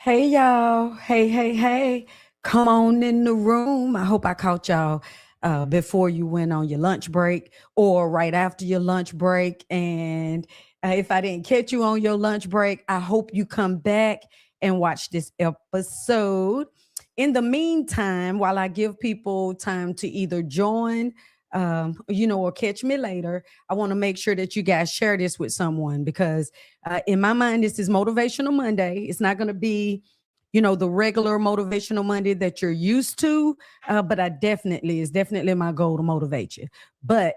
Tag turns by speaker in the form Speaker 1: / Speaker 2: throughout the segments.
Speaker 1: Hey y'all. Hey. Come on in the room. I hope I caught y'all before you went on your lunch break or right after your lunch break. And if I didn't catch you on your lunch break, I hope you come back and watch this episode. In the meantime, while I give people time to either join, or catch me later, I want to make sure that you guys share this with someone because in my mind, this is Motivational Monday. It's not going to be, the regular Motivational Monday that you're used to, but it's definitely my goal to motivate you. But,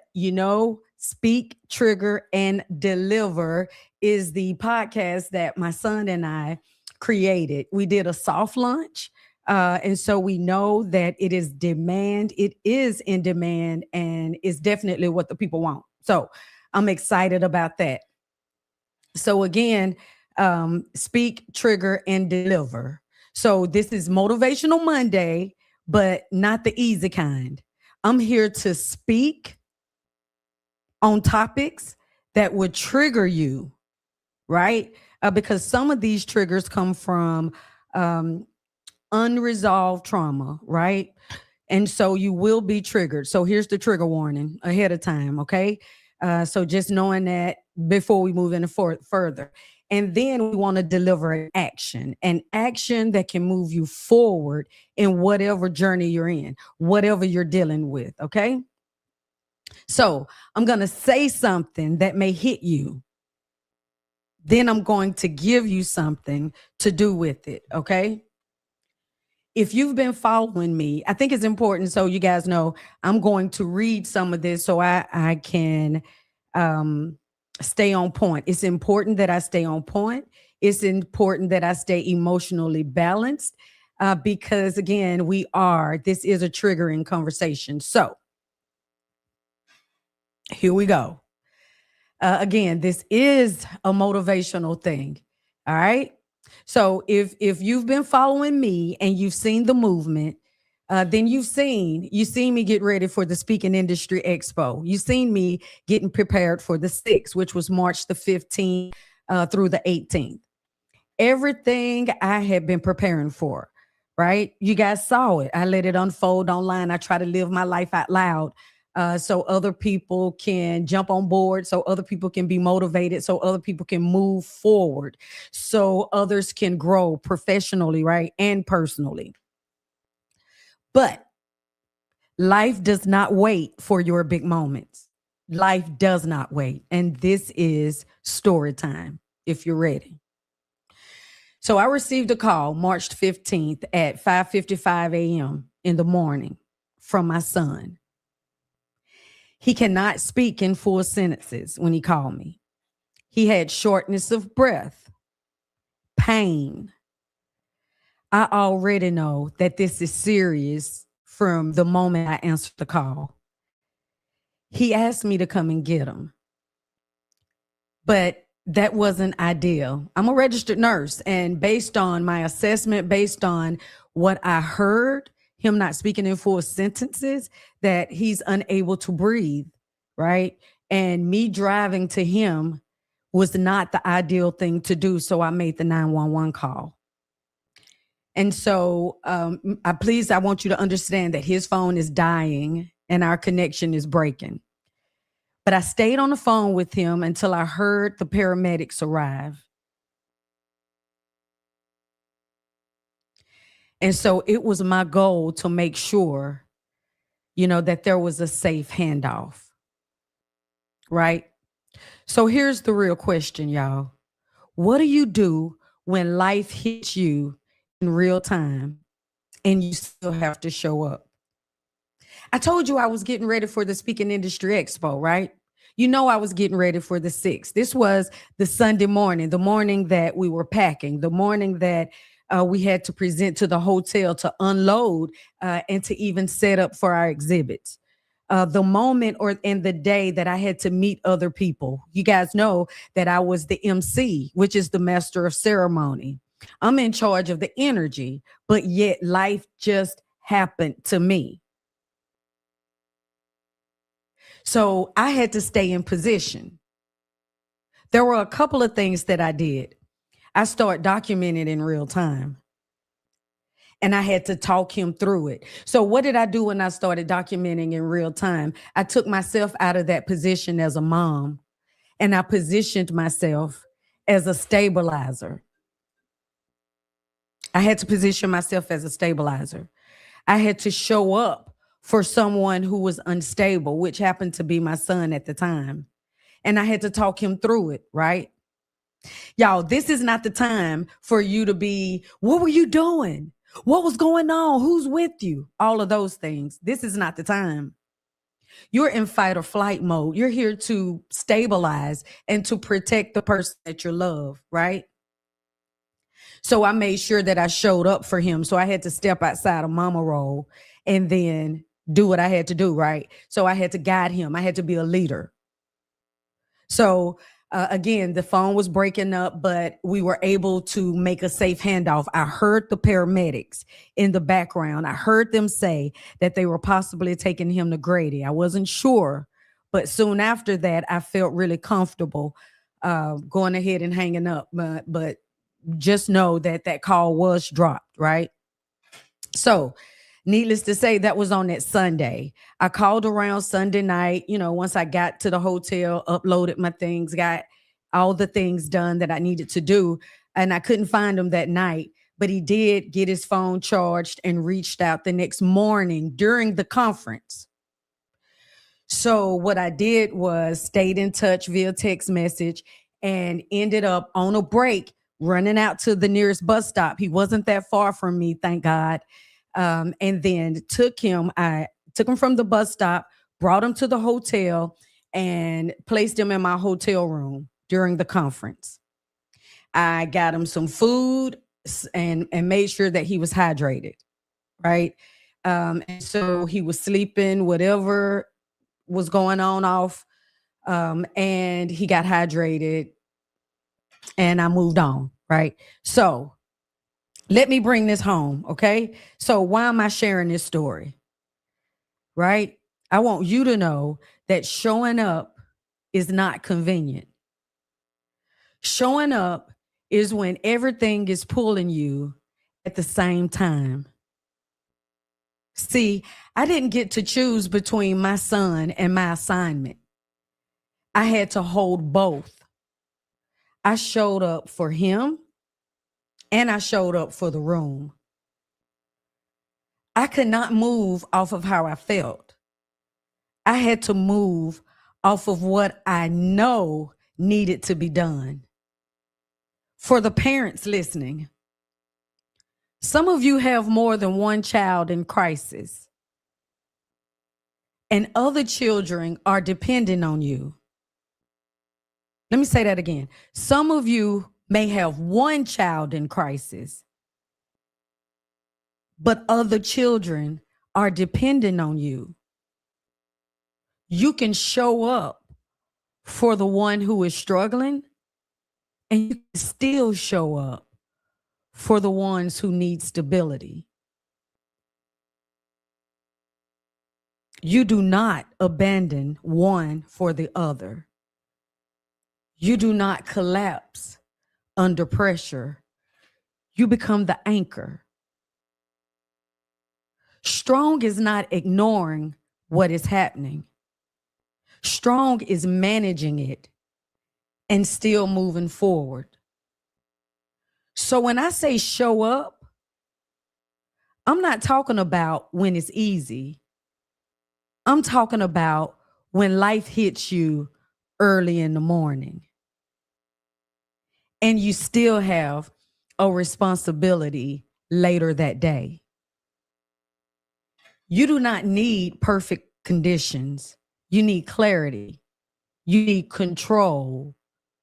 Speaker 1: Speak, Trigger, and Deliver is the podcast that my son and I created. We did a soft launch. And so we know that it is demand. It is in demand and it's definitely what the people want. So I'm excited about that. So again, speak, trigger, and deliver. So this is Motivational Monday, but not the easy kind. I'm here to speak on topics that would trigger you, right? Because some of these triggers come from unresolved trauma, right? And so you will be triggered. So here's the trigger warning ahead of time, okay? So just knowing that before we move further. And then we want to deliver an action that can move you forward in whatever journey you're in, whatever you're dealing with, okay? So I'm going to say something that may hit you. Then I'm going to give you something to do with it, okay? If you've been following me, I think it's important so you guys know I'm going to read some of this so I can stay on point. It's important that I stay on point. It's important that I stay emotionally balanced because, again, this is a triggering conversation. So here we go. Again, this is a motivational thing. All right. So if you've been following me and you've seen the movement, then you've seen me get ready for the Speaking Industry Expo. You've seen me getting prepared for the 6th, which was March the 15th through the 18th. Everything I had been preparing for, right? You guys saw it. I let it unfold online. I try to live my life out loud so other people can jump on board, so other people can be motivated, so other people can move forward, so others can grow professionally, right? And personally. But life does not wait for your big moments. Life does not wait. And this is story time if you're ready. So I received a call March 15th at 5:55 a.m. in the morning from my son. He cannot speak in full sentences when he called me. He had shortness of breath, pain. I already know that this is serious from the moment I answered the call. He asked me to come and get him, but that wasn't ideal. I'm a registered nurse, and based on my assessment, based on what I heard, him not speaking in full sentences, that he's unable to breathe, right? And me driving to him was not the ideal thing to do, so I made the 911 call. And so I want you to understand that his phone is dying and our connection is breaking. But I stayed on the phone with him until I heard the paramedics arrive. And so it was my goal to make sure, that there was a safe handoff. Right? So here's the real question, y'all. What do you do when life hits you in real time and you still have to show up? I told you I was getting ready for the Speaking Industry Expo, right? I was getting ready for the 6th. This was the Sunday morning, the morning that we were packing, the morning that we had to present to the hotel to unload and to even set up for our exhibits. The moment in the day that I had to meet other people. You guys know that I was the MC, which is the master of ceremony. I'm in charge of the energy, but yet life just happened to me. So I had to stay in position. There were a couple of things that I did. I started documenting in real time. and I had to talk him through it. So what did I do when I started documenting in real time? I took myself out of that position as a mom, and I positioned myself as a stabilizer. I had to position myself as a stabilizer. I had to show up for someone who was unstable, which happened to be my son at the time. And I had to talk him through it, right? Y'all, this is not the time for you to be, what were you doing? What was going on? Who's with you? All of those things. This is not the time. You're in fight or flight mode. You're here to stabilize and to protect the person that you love, right? So I made sure that I showed up for him. So I had to step outside of mama role and then do what I had to do, right? So I had to guide him. I had to be a leader. So again, the phone was breaking up, but we were able to make a safe handoff. I heard the paramedics in the background. I heard them say that they were possibly taking him to Grady. I wasn't sure, but soon after that, I felt really comfortable going ahead and hanging up. But just know that that call was dropped, right? So needless to say, that was on that Sunday. I called around Sunday night, once I got to the hotel, uploaded my things, got all the things done that I needed to do. And I couldn't find him that night, but he did get his phone charged and reached out the next morning during the conference. So what I did was stayed in touch via text message and ended up on a break running out to the nearest bus stop. He wasn't that far from me, thank God. And then I took him from the bus stop, brought him to the hotel, and placed him in my hotel room during the conference. I got him some food and made sure that he was hydrated, right? And so he was sleeping, whatever was going on off, and he got hydrated, and I moved on, right? So let me bring this home, okay? So why am I sharing this story? Right? I want you to know that showing up is not convenient. Showing up is when everything is pulling you at the same time. See, I didn't get to choose between my son and my assignment. I had to hold both. I showed up for him and I showed up for the room. I could not move off of how I felt. I had to move off of what I know needed to be done. For the parents listening, some of you have more than one child in crisis, and other children are depending on you. Let me say that again. Some of you may have one child in crisis, but other children are depending on you. You can show up for the one who is struggling, and you can still show up for the ones who need stability. You do not abandon one for the other. You do not collapse under pressure. You become the anchor. Strong is not ignoring what is happening. Strong is managing it and still moving forward. So when I say show up, I'm not talking about when it's easy. I'm talking about when life hits you early in the morning and you still have a responsibility later that day. You do not need perfect conditions. You need clarity. You need control.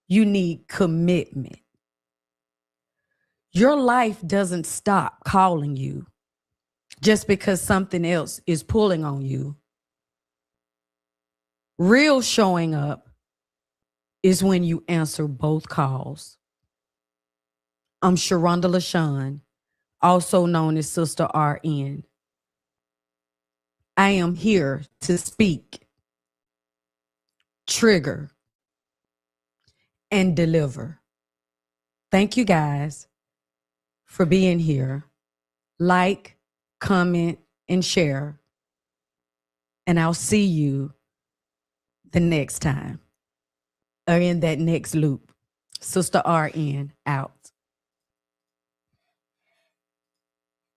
Speaker 1: You need commitment. Your life doesn't stop calling you just because something else is pulling on you. Real showing up is when you answer both calls. I'm Sharonda LaShawn, also known as Sister RN. I am here to speak, trigger, and deliver. Thank you guys for being here. like, comment, and share. And I'll see you the next time or in that next loop. Sister RN out.